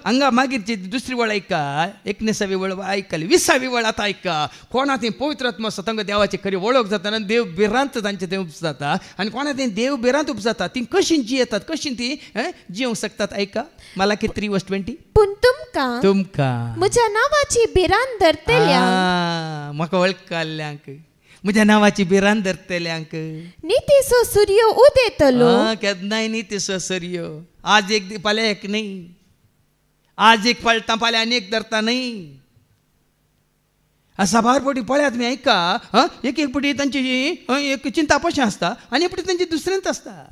हांगा मागीरची दुसरी वळ ऐका 19वी वळ ऐकली 20वी वळ आता ऐका कोणा ती पवित्र आत्मा आसा तांकां देवाची खरी वळख जाता आनी देव बिरांत तांचे थंय उपजाता आनी कोणा ती देव बिरांत उपजाता ती कशी जियेतात कशी ती जिवंक शकतात ऐका मलाकी 3:20 पूण तुमकां म्हज्या नांवाची बिरांत धरतल्यांक म्हाका वळखल्ल्यांक म्हज्या नांवाची बिरांत धरतल्यांक नितीचो सूर्य उदेतलो केन्नाय नितीचो सूर्य आज एक फाल्यां एक न्ही आज एक पळटा फाल्यां आनी एक धरता न्ही साबार फावटी पळयात तुमी ऐका एक फावटी तांची एक चिंता कशें आसता आनी एक फावटी तांची दुसऱ्यांत आसता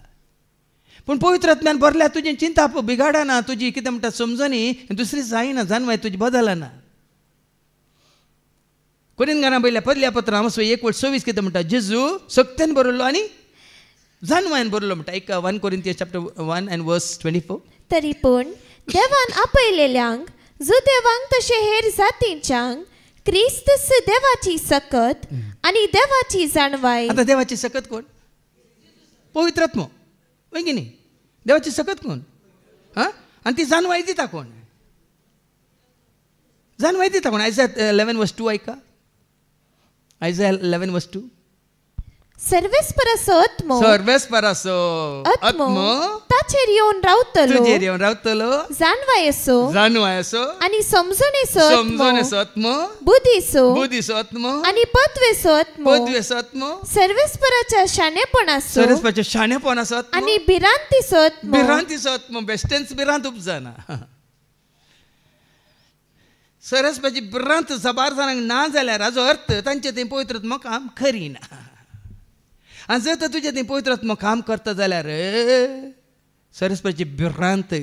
पूण पवित्र आत्म्यान भरल्या तुजी चिंता बिगाडना तुजी कितें म्हणटा समजणी दुसरी जायना जानवाय तुजी बदलना कोरिंथांना पयल्या पहिल्या पत्र 1:26 कितें म्हणटा जेजू सक्त्यान बरयल्लो आनी जानवायन बरयल्लो म्हणटा एक 1 Corinthians chapter 1:24 तरी पूण देवान आपयलेल्यांक जो देवांक तशें हेर जातींच्यांक क्रिस्त देवाची सकत आनी देवाची जाणवाय आतां देवाची सकत कोण पवित्र आत्मा वय की न्ही देवाची सकत कोण आनी ती जाणवाय दिता कोण जाणवाय दिता कोण Isaiah 11:2 ऐका Isaiah 11:2 सर्वेस्पराचो आत्मो ताचेर येवन रावतलो जाणवायेचो आनी समजणेचो आत्मो बुद्धीचो आत्मो आनी पदवेचो आत्मो सर्वेस्पराच्या शाणेपणाचो आनी बिरांतीचो आत्मो बेस्टेन्स बिरांत उपजाना सरस्वती बिरांत साबार जाणांक ना जाल्यार हाजो अर्थ तांचे थंय पवित्र आत्मा काम करिना आनी जर तर तुजें थंय पवित्र आत्मा काम करता जाल्यार सरस्वतीची बिरांत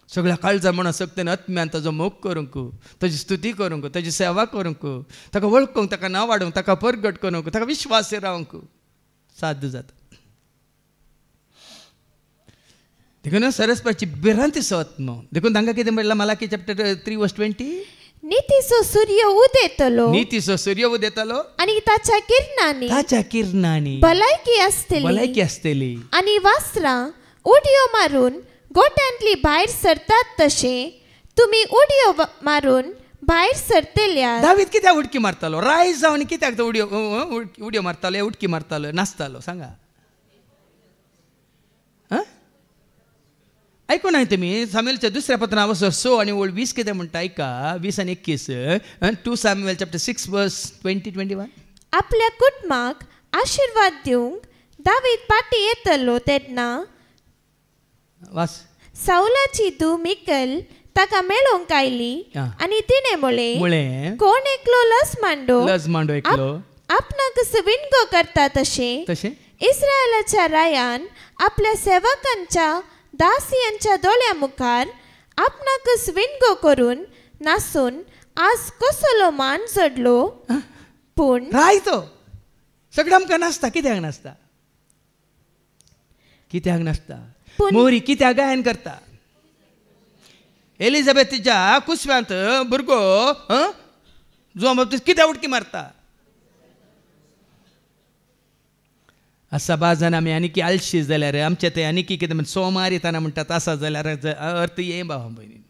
सगळ्या काळजा म्हणून सक्तीन आत्म्यान ताजो मोग करूंक ताजी स्तुती करूंक ताजी सेवा करूंक ताका वळखूंक ताका नांव वाडोवंक ताका परगट करूंक ताका विश्वास रावंक साध्य जाता देखून सरस्वतीची बिरांती आत्मा देखून तांकां कितें म्हणलां मलाकी चॅप्टर 3:20 नितीचो सूर्य उदेतलो आनी ताच्या किरणांनी भलायकी आसतली आनी वासरां उडयो मारून गोट्यांतली भायर सरतात तशें तुमी उडयो मारून भायर सरतल्या दावीद कित्याक उडकी मारतालो रायज जावन कित्याक तो उडयो मारतालो उडकी मारतालो नाचतालो सांगा ऐकून नाही तुम्ही सामुएलच्या दुसऱ्या पत्रान 6 आणि 20 कितें म्हणटा ऐका 20 आणि 21 2 Samuel chapter 6:20-21 आपल्या कुटुंबाक आशीर्वाद दिवंक दावीद पाटी येतलो तेन्ना वास साऊलाची धूव मिकल ताका मेळोवंक आयली आनी तिणें म्हळें कोण एकलो लज मांडो एकलो आपणाक विणगो करता तशें इस्रायलाच्या रायान आपल्या सेवकांच्या दासियांच्या दोळ्या मुखार आपणाक विणगो करून नासून आज कसलो मान जडलो पूण राय तो सगळं आमकां नासता कित्याक नासता मोरी कित्याक गायन करता एलिझाबेथच्या कुसव्यांत भुरगो जो कित्याक उडकी मारता असा बाजान आमी आनीक आलशी जाल्यार आमचे ते आनीक कितें सोमार येताना म्हणटात आसा जाल्यार अर्थ ये बाबा भयणी